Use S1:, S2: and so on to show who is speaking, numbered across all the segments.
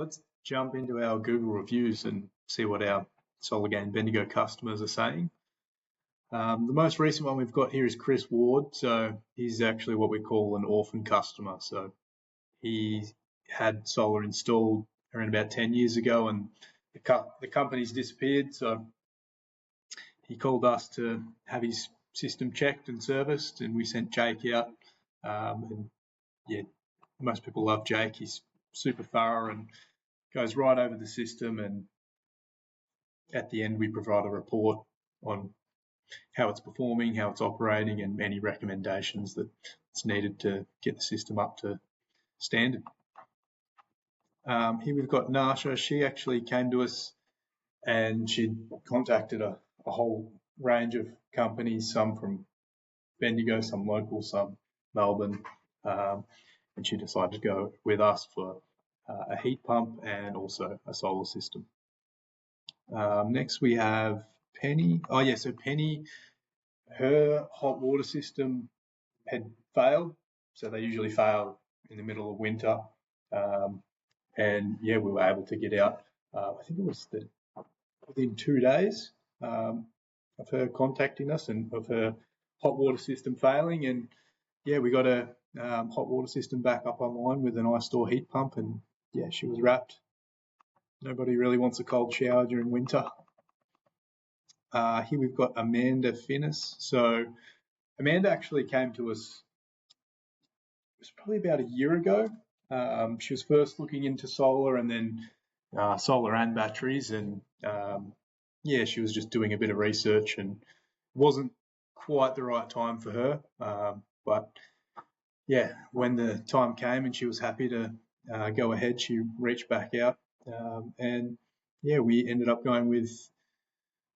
S1: Let's jump into our Google reviews and see what our SolarGain Bendigo customers are saying. The most recent one we've got here is Chris Ward. So he's actually what we call an orphan customer. So he had solar installed around about 10 years ago and the company's disappeared. So he called us to have his system checked and serviced, and we sent Jake out. And yeah, most people love Jake. He's super thorough and goes right over the system, and at the end we provide a report on how it's performing, how it's operating, and any recommendations that's needed to get the system up to standard. Here we've got Nasha. She actually came to us and she contacted a whole range of companies, some from Bendigo, some local, some Melbourne, and she decided to go with us for a heat pump and also a solar system. Next we have Penny. So Penny, her hot water system had failed. So they usually fail in the middle of winter. And yeah, we were able to get out, I think it was within 2 days of her contacting us and of her hot water system failing. And yeah, we got a hot water system back up online with an iStore heat pump, and yeah, she was wrapped. Nobody really wants a cold shower during winter. Here we've got Amanda Finnis. So Amanda actually came to us, it was probably about a year ago. She was first looking into solar and then solar and batteries, and yeah, she was just doing a bit of research and it wasn't quite the right time for her. But yeah, when the time came and she was happy to go ahead, she reached back out, and yeah, we ended up going with,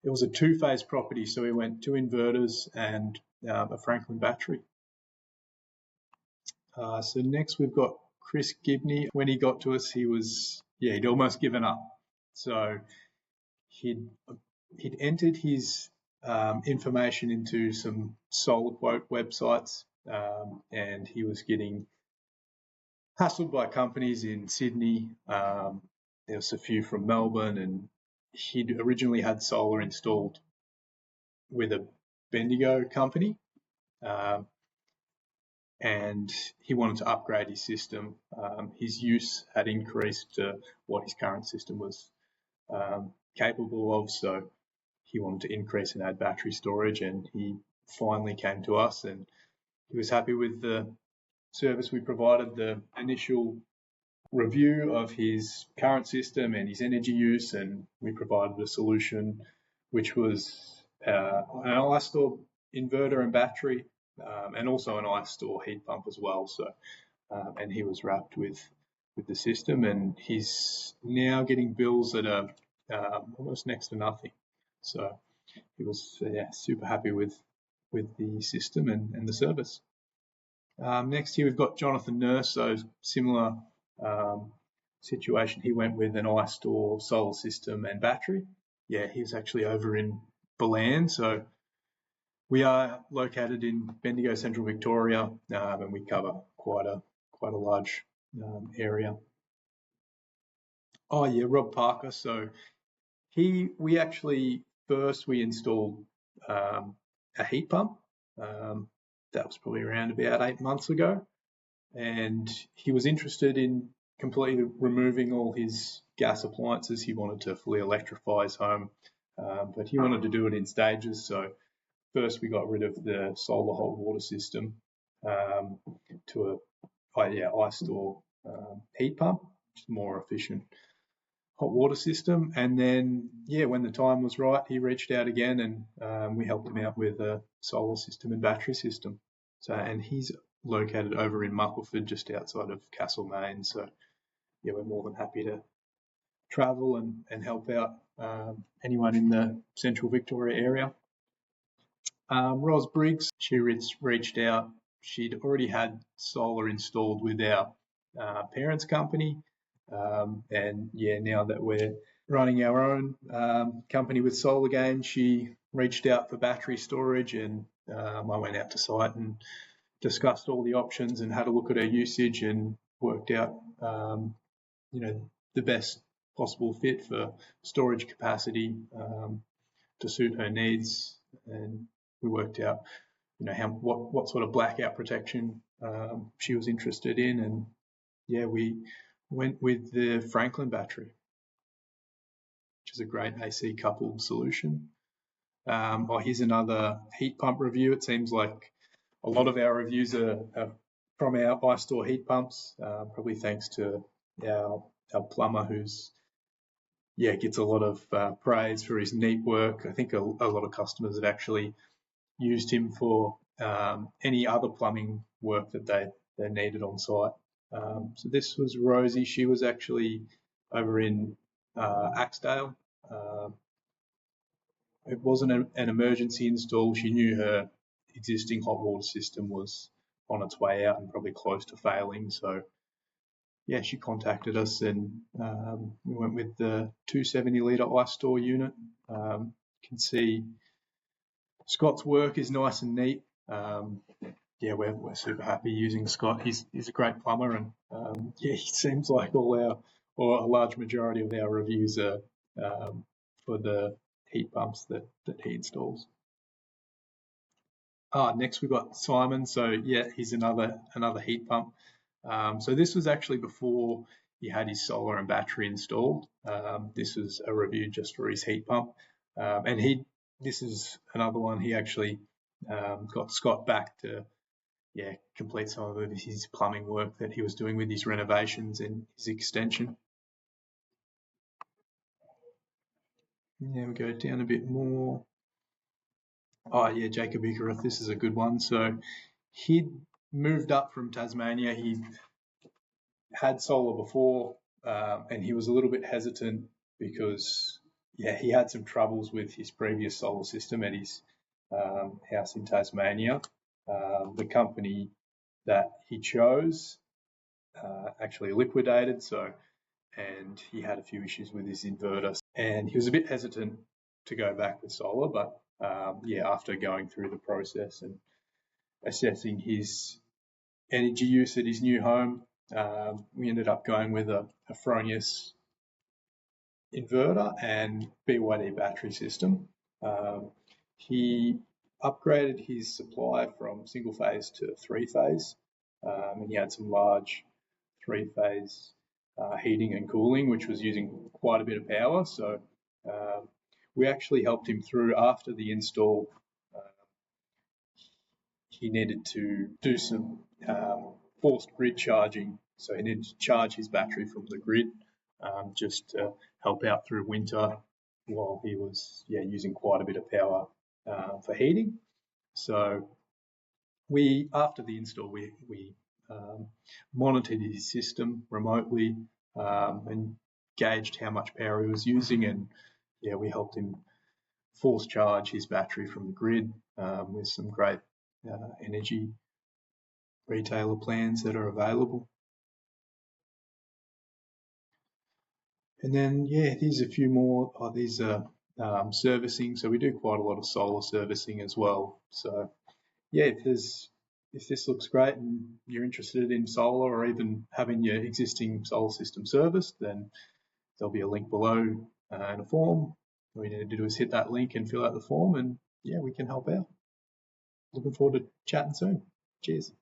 S1: it was a 2-phase property, so we went 2 inverters and a Franklin battery. So next we've got Chris Gibney. When he got to us, he'd almost given up. So he'd entered his information into some solar quote websites, and he was getting hassled by companies in Sydney. There was a few from Melbourne, and he'd originally had solar installed with a Bendigo company, and he wanted to upgrade his system. His use had increased to what his current system was capable of, so he wanted to increase and add battery storage, and he finally came to us and he was happy with the service we provided. The initial review of his current system and his energy use, and we provided a solution which was an iStore inverter and battery, and also an iStore heat pump as well. So, and he was wrapped with the system, and he's now getting bills that are almost next to nothing. So he was super happy with the system and the service. Next here we've got Jonathan Nurse. So similar situation. He went with an iStore solar system and battery. Yeah, he was actually over in Balan. So we are located in Bendigo, Central Victoria, and we cover quite a large area. Oh yeah, Rob Parker. So we actually first installed a heat pump. That was probably around about 8 months ago, and he was interested in completely removing all his gas appliances. He wanted to fully electrify his home, but he wanted to do it in stages. So first we got rid of the solar hot water system to a iStore heat pump, which is more efficient hot water system. And then when the time was right, he reached out again, and we helped him out with a solar system and battery system. So, and he's located over in Muckleford, just outside of Castlemaine. So yeah, we're more than happy to travel and help out anyone in the Central Victoria area. Ros Briggs, she reached out. She'd already had solar installed with our parents' company, and yeah, now that we're running our own company with SolarGain, she reached out for battery storage, and I went out to site and discussed all the options and had a look at her usage and worked out the best possible fit for storage capacity to suit her needs, and we worked out, what sort of blackout protection she was interested in, and yeah, we went with the Franklin battery, which is a great AC coupled solution. Here's another heat pump review. It seems like a lot of our reviews are from our iStore heat pumps, probably thanks to our plumber, who's gets a lot of praise for his neat work. I think a lot of customers have actually used him for any other plumbing work that they needed on site. So this was Rosie. She was actually over in Axedale. It wasn't an emergency install. She knew her existing hot water system was on its way out and probably close to failing. So yeah, she contacted us, and we went with the 270 litre iStore unit. You can see Scott's work is nice and neat. We're super happy using Scott. He's a great plumber, and he seems like or a large majority of our reviews are for the heat pumps that he installs. Next we've got Simon. So yeah, he's another heat pump. So this was actually before he had his solar and battery installed. This was a review just for his heat pump, and this is another one. He actually got Scott back to complete some of his plumbing work that he was doing with his renovations and his extension. Yeah, we go down a bit more. Jacob Icarus, this is a good one. So he'd moved up from Tasmania. He had solar before, and he was a little bit hesitant because he had some troubles with his previous solar system at his house in Tasmania. The company that he chose actually liquidated, and he had a few issues with his inverter, and he was a bit hesitant to go back with solar, but after going through the process and assessing his energy use at his new home, we ended up going with a Fronius inverter and BYD battery system. He upgraded his supply from single phase to three phase, and he had some large three phase heating and cooling, which was using quite a bit of power. So we actually helped him through after the install. He needed to do some forced grid charging. So he needed to charge his battery from the grid just to help out through winter while he was using quite a bit of power for heating. So after the install, we monitored his system remotely and gauged how much power he was using, and we helped him force charge his battery from the grid with some great energy retailer plans that are available. And then here's a few more. These are servicing. So we do quite a lot of solar servicing as well. So if this looks great and you're interested in solar or even having your existing solar system serviced, then there'll be a link below and a form. All you need to do is hit that link and fill out the form, and we can help out. Looking forward to chatting soon. Cheers.